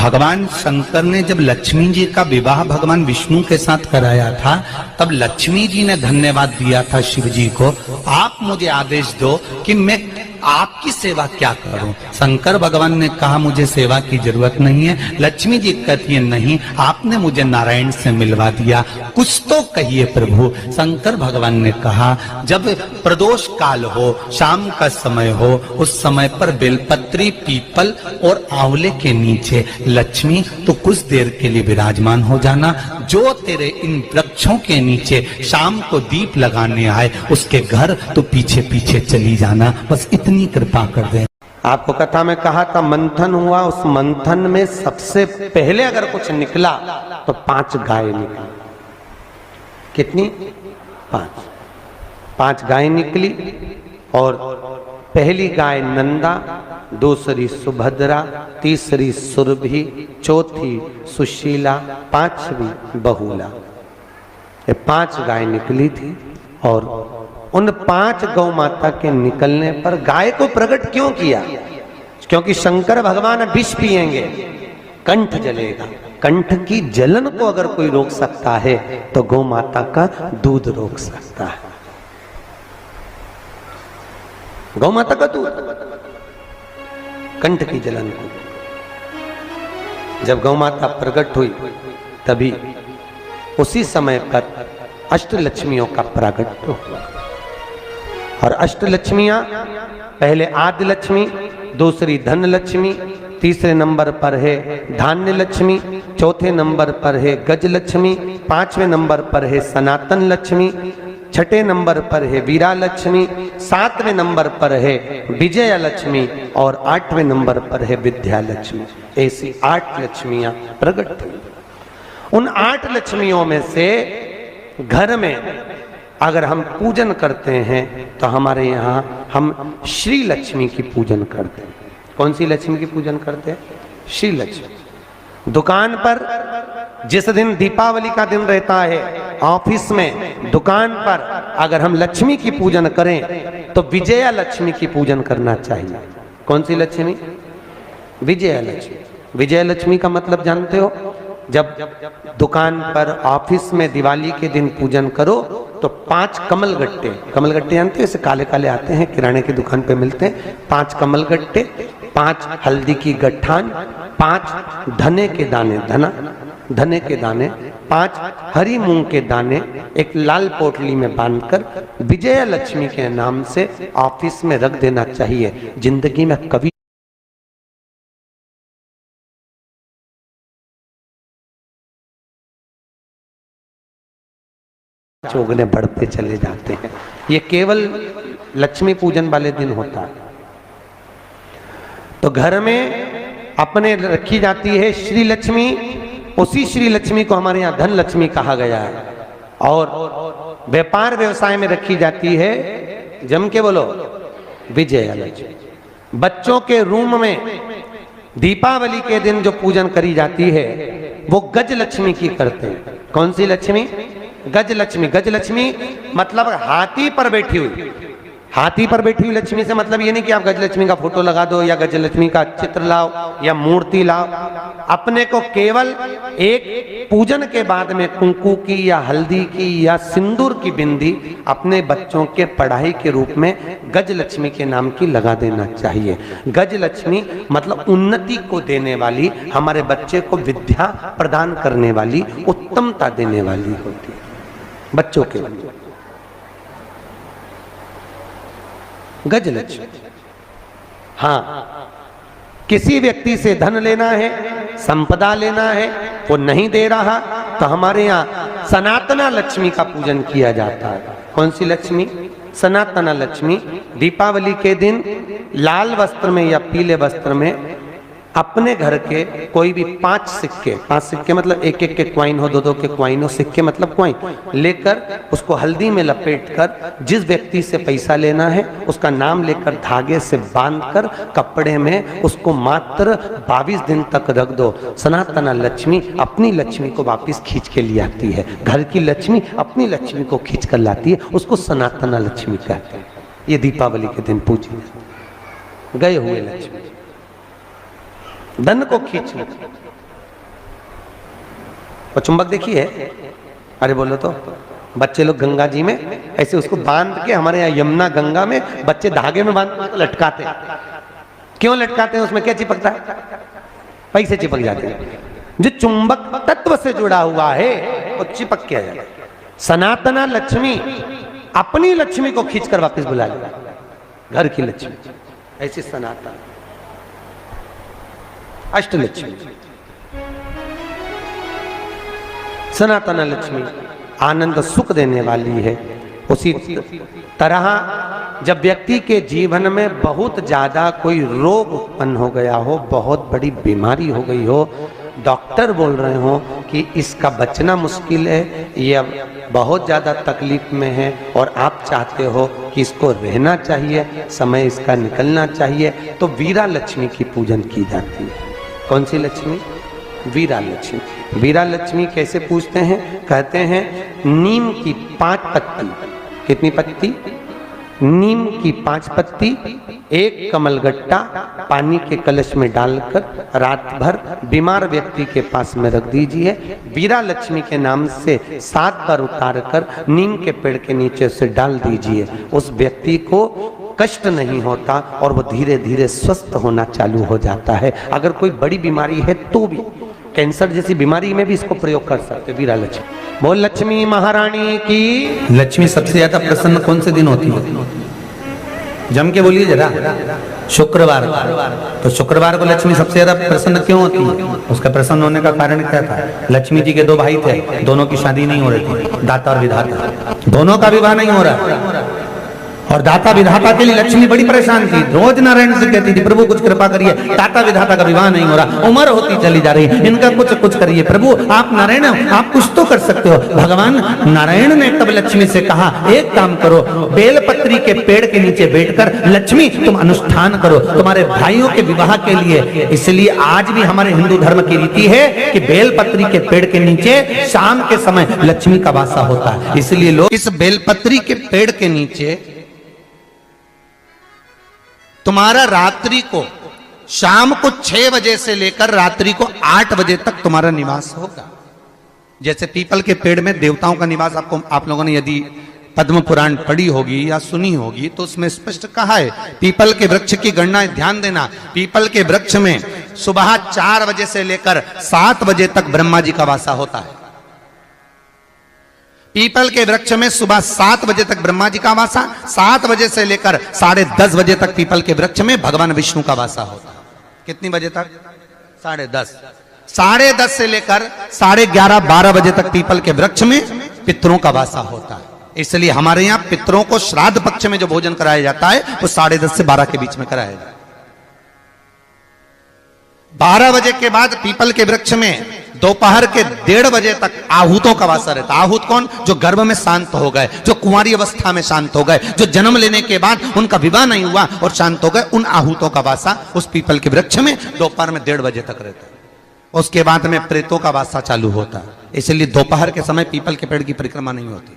भगवान शंकर ने जब लक्ष्मी जी का विवाह भगवान विष्णु के साथ कराया था, तब लक्ष्मी जी ने धन्यवाद दिया था शिव जी को, आप मुझे आदेश दो कि मैं आपकी सेवा क्या करूं। शंकर भगवान ने कहा मुझे सेवा की जरूरत नहीं है। लक्ष्मी जी कहती है नहीं, आपने मुझे नारायण से मिलवा दिया, कुछ तो कहिए प्रभु। शंकर भगवान ने कहा जब प्रदोष काल हो, शाम का समय हो, उस समय पर बेलपत्री, पीपल और आंवले के नीचे लक्ष्मी तो कुछ देर के लिए विराजमान हो जाना। जो तेरे इन वृक्षों के नीचे शाम को दीप लगाने आए उसके घर तो पीछे पीछे चली जाना, बस इतनी कृपा कर दे। आपको कथा में कहा था मंथन हुआ, उस मंथन में सबसे पहले अगर कुछ निकला तो 5 गाय निकली। कितनी? 5 गाय निकली। और पहली गाय नंदा, दूसरी सुभद्रा, तीसरी सुरभि, चौथी सुशीला, 5वीं बहुला। ये 5 गाय निकली थी। और उन 5 गौ माता के निकलने पर गाय को प्रकट क्यों किया? क्योंकि शंकर भगवान विष पिएंगे, कंठ जलेगा। कंठ की जलन को अगर कोई रोक सकता है तो गौ माता का दूध रोक सकता है। गौ माता का दूध कंठ की जलन को। जब गौ माता प्रकट हुई तभी उसी समय पर अष्टलक्ष्मियों का प्रागट्य हुआ। और अष्टलक्ष्मियां, पहले आदि लक्ष्मी, दूसरी धन लक्ष्मी, तीसरे नंबर पर है धान्य लक्ष्मी, चौथे नंबर पर है गज लक्ष्मी, 5वें नंबर पर है सनातन लक्ष्मी, 6ठे नंबर पर है वीरा लक्ष्मी, 7वें नंबर पर है विजया लक्ष्मी और 8वें नंबर पर है विद्या लक्ष्मी। ऐसी 8 लक्ष्मियां प्रकट हुई। उन 8 लक्ष्मियों में से घर में अगर हम पूजन करते हैं तो हमारे यहाँ हम श्री लक्ष्मी की पूजन करते हैं। कौन सी लक्ष्मी की पूजन करते हैं? श्री लक्ष्मी। दुकान पर जिस दिन दीपावली का दिन रहता है, ऑफिस में, दुकान पर अगर हम लक्ष्मी की पूजन करें तो विजया लक्ष्मी की पूजन करना चाहिए। कौन सी लक्ष्मी? विजया लक्ष्मी। विजया लक्ष्मी का मतलब जानते हो? जब दुकान पर, ऑफिस में दिवाली के दिन पूजन करो तो 5 कमल गट्टे, कमल गट्टे जानते हो? ऐसे काले काले आते हैं, किराने की दुकान पे मिलते हैं। 5 कमल गट्टे, 5 हल्दी की गट्ठान, 5 धने के दाने, धने के दाने, 5 हरी मूंग के दाने एक लाल पोटली में बांधकर विजया लक्ष्मी के नाम से ऑफिस में रख देना चाहिए। जिंदगी में कभी चौगने बढ़ते चले जाते हैं। ये केवल लक्ष्मी पूजन वाले दिन होता है। तो घर में अपने रखी जाती है श्री लक्ष्मी। उसी श्री लक्ष्मी को हमारे यहाँ धन लक्ष्मी कहा गया है। और व्यापार व्यवसाय में रखी जाती है, जम के बोलो, विजया लक्ष्मी। बच्चों के रूम में दीपावली के दिन जो पूजन करी जाती है वो गज लक्ष्मी की करते हैं। कौन सी लक्ष्मी? गज लक्ष्मी। गज लक्ष्मी मतलब हाथी पर बैठी हुई। हाथी पर बैठी हुई लक्ष्मी से मतलब ये नहीं कि आप गज लक्ष्मी का फोटो लगा दो या गज लक्ष्मी का चित्र लाओ या मूर्ति लाओ। अपने को केवल एक पूजन के बाद में कुंकू की या हल्दी की या सिंदूर की बिंदी अपने बच्चों के पढ़ाई के रूप में गज लक्ष्मी के नाम की लगा देना चाहिए। गज लक्ष्मी मतलब उन्नति को देने वाली, हमारे बच्चे को विद्या प्रदान करने वाली, उत्तमता देने वाली होती है बच्चों के लिए। गज लक्ष्मी। हाँ, किसी व्यक्ति से धन लेना है, संपदा लेना है, वो नहीं दे रहा तो हमारे यहाँ सनातना लक्ष्मी का पूजन किया जाता है। कौन सी लक्ष्मी? सनातना लक्ष्मी। दीपावली के दिन लाल वस्त्र में या पीले वस्त्र में अपने घर के कोई भी 5 सिक्के मतलब एक एक के क्वाइन हो, 2-2 के क्वाइन हो, सिक्के मतलब क्वाइन लेकर उसको हल्दी में लपेटकर जिस व्यक्ति से पैसा लेना है उसका नाम लेकर धागे से बांधकर कपड़े में उसको मात्र 22 दिन तक रख दो। सनातना लक्ष्मी अपनी लक्ष्मी को वापस खींच के ले आती है। घर की लक्ष्मी अपनी लक्ष्मी को खींच कर लाती है, उसको सनातना लक्ष्मी कहते हैं। ये दीपावली के दिन पूजी गए हुए लक्ष्मी। धन को खींचना। वो चुंबक देखी है? अरे बोलो तो, बच्चे लोग गंगा जी में ऐसे उसको बांध के, हमारे यहाँ यमुना गंगा में बच्चे धागे में बांध के लटकाते हैं। क्यों लटकाते हैं? उसमें क्या चिपकता है? पैसे चिपक जाते हैं। जो चुंबक तत्व से जुड़ा हुआ है वो चिपक के आ जाता है। सनातना लक्ष्मी अपनी लक्ष्मी को खींचकर वापस बुला लेगा, घर की लक्ष्मी। ऐसी सनातन अष्टलक्ष्मी, सनातन लक्ष्मी आनंद सुख देने वाली है। उसी तरह जब व्यक्ति के जीवन में बहुत ज्यादा कोई रोग उत्पन्न हो गया हो, बहुत बड़ी बीमारी हो गई हो, डॉक्टर बोल रहे हो कि इसका बचना मुश्किल है, ये बहुत ज्यादा तकलीफ में है और आप चाहते हो कि इसको रहना चाहिए, समय इसका निकलना चाहिए, तो वीरा लक्ष्मी की पूजन की जाती है। कौन सी लक्ष्मी? वीरा लक्ष्मी। वीरा लक्ष्मी कैसे पूजते हैं? कहते हैं नीम की 5 पत्ती। कितनी पत्ती? नीम की 5 पत्ती, एक कमलगट्टा पानी के कलश में डालकर रात भर बीमार व्यक्ति के पास में रख दीजिए। वीरा लक्ष्मी के नाम से 7 बार उतार कर नीम के पेड़ के नीचे से डाल दीजिए। उस व्यक्ति को कष्ट नहीं होता और वो धीरे धीरे स्वस्थ होना चालू हो जाता है। अगर कोई बड़ी बीमारी है तो भी, कैंसर जैसी बीमारी में भी इसको प्रयोग कर सकते। वीरा लक्ष्मी। बोल लक्ष्मी महारानी की। लक्ष्मी सबसे ज्यादा प्रसन्न कौन से दिन होती है? जम के बोलिए जरा। शुक्रवार। तो शुक्रवार को लक्ष्मी सबसे ज्यादा प्रसन्न क्यों होती है? उसका प्रसन्न होने का कारण क्या था? लक्ष्मी जी के 2 भाई थे, दोनों की शादी नहीं हो रही थी, दाता और विधाता, दोनों का विवाह नहीं हो रहा। और दाता विधाता के लिए लक्ष्मी बड़ी परेशान थी। रोज नारायण से कहती थी, प्रभु कुछ कृपा करिए, दाता विधाता का विवाह नहीं हो रहा, उम्र होती चली जा रही, इनका कुछ करिए प्रभु, आप नारायण आप कुछ तो कर सकते हो। भगवान नारायण ने तब लक्ष्मी से कहा, एक काम करो, बेलपत्री के पेड़ के नीचे बैठकर लक्ष्मी तुम अनुष्ठान करो तुम्हारे भाइयों के विवाह के लिए। इसलिए आज भी हमारे हिंदू धर्म की रीति है कि बेलपत्री के पेड़ के नीचे शाम के समय लक्ष्मी का वासा होता है। इसलिए लोग इस बेलपत्री के पेड़ के नीचे तुम्हारा रात्रि को, शाम को 6 बजे से लेकर रात्रि को 8 बजे तक तुम्हारा निवास होगा। जैसे पीपल के पेड़ में देवताओं का निवास, आपको आप लोगों ने यदि पद्म पुराण पढ़ी होगी या सुनी होगी तो उसमें स्पष्ट कहा है। पीपल के वृक्ष की गणना ध्यान देना, पीपल के वृक्ष में सुबह 4 बजे से लेकर 7 बजे तक ब्रह्मा जी का वासा होता है। पीपल के वृक्ष में सुबह 7 बजे तक ब्रह्मा जी का वासा, 7 बजे से लेकर 10:30 बजे तक पीपल के वृक्ष में भगवान विष्णु का वासा होता है। कितनी बजे तक? 10:30। 10:30 से लेकर 11:30 12 बजे तक पीपल के वृक्ष में पितरों का वासा होता है। इसलिए हमारे यहाँ पितरों को श्राद्ध पक्ष में जो भोजन कराया जाता है वो 10:30 से 12 के बीच में कराया जाता है। 12 बजे के बाद पीपल के वृक्ष में दोपहर के 1:30 बजे तक आहूतों का वासा रहता है। आहूत कौन? जो गर्भ में शांत हो गए, जो कुंवारी अवस्था में शांत हो गए, जो जन्म लेने के बाद उनका विवाह नहीं हुआ और शांत हो गए, उन आहूतों का वासा उस पीपल के वृक्ष में दोपहर में 1:30 बजे तक रहता है। उसके बाद में प्रेतों का वासा चालू होता है। इसलिए दोपहर के समय पीपल के पेड़ की परिक्रमा नहीं होती।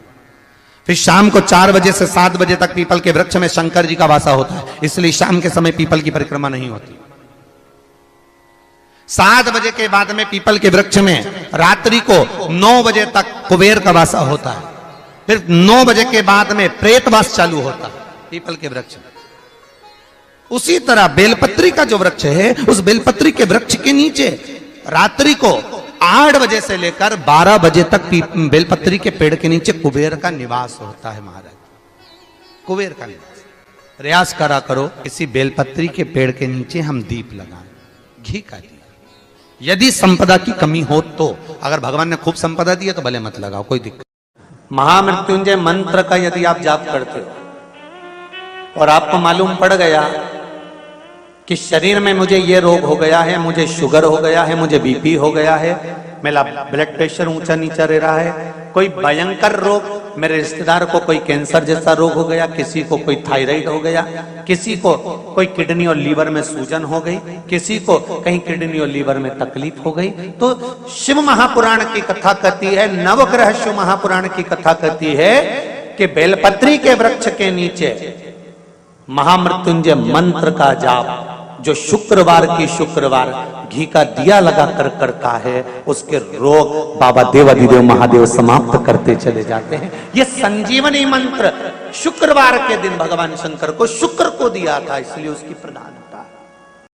फिर शाम को 4 बजे से 7 बजे तक पीपल के वृक्ष में शंकर जी का वासा होता है। इसलिए शाम के समय पीपल की परिक्रमा नहीं होती। 7 बजे के बाद में पीपल के वृक्ष में रात्रि को 9 बजे तक कुबेर का वासा होता है। फिर 9 बजे के बाद में प्रेतवास चालू होता है पीपल के वृक्ष में। उसी तरह बेलपत्री का जो वृक्ष है, उस बेलपत्री के वृक्ष के नीचे रात्रि को 8 बजे से लेकर 12 बजे तक बेलपत्री के पेड़ के नीचे कुबेर का निवास होता है। महाराज, कुबेर का निवास। प्रयास करा करो इसी बेलपत्री के पेड़ के नीचे हम दीप लगाएं, घी का दीप। यदि संपदा की कमी हो तो, अगर भगवान ने खूब संपदा दी है तो भले मत लगाओ, कोई दिक्कत। महामृत्युंजय मंत्र का यदि आप जाप करते हो और आपको मालूम पड़ गया कि शरीर में मुझे ये रोग हो गया है, मुझे शुगर हो गया है, मुझे बीपी हो गया है, मेरा ब्लड प्रेशर ऊंचा नीचा रह रहा है, कोई भयंकर रोग, मेरे रिश्तेदार को कोई कैंसर जैसा रोग हो गया, किसी को कोई थायराइड हो गया, किसी को कोई किडनी और लीवर में सूजन हो गई, किसी को कहीं किडनी और लीवर में तकलीफ हो गई, तो शिव महापुराण की कथा कहती है, नवग्रह शिव महापुराण की कथा कहती है कि बेलपत्री के वृक्ष के नीचे महामृत्युंजय मंत्र का जाप जो शुक्रवार की शुक्रवार घी का दिया लगा कर करता है, उसके रोग बाबा देवाधिदेव महादेव समाप्त करते चले जाते हैं। ये संजीवनी मंत्र शुक्रवार के दिन भगवान शंकर को शुक्र को दिया था, इसलिए उसकी प्रधान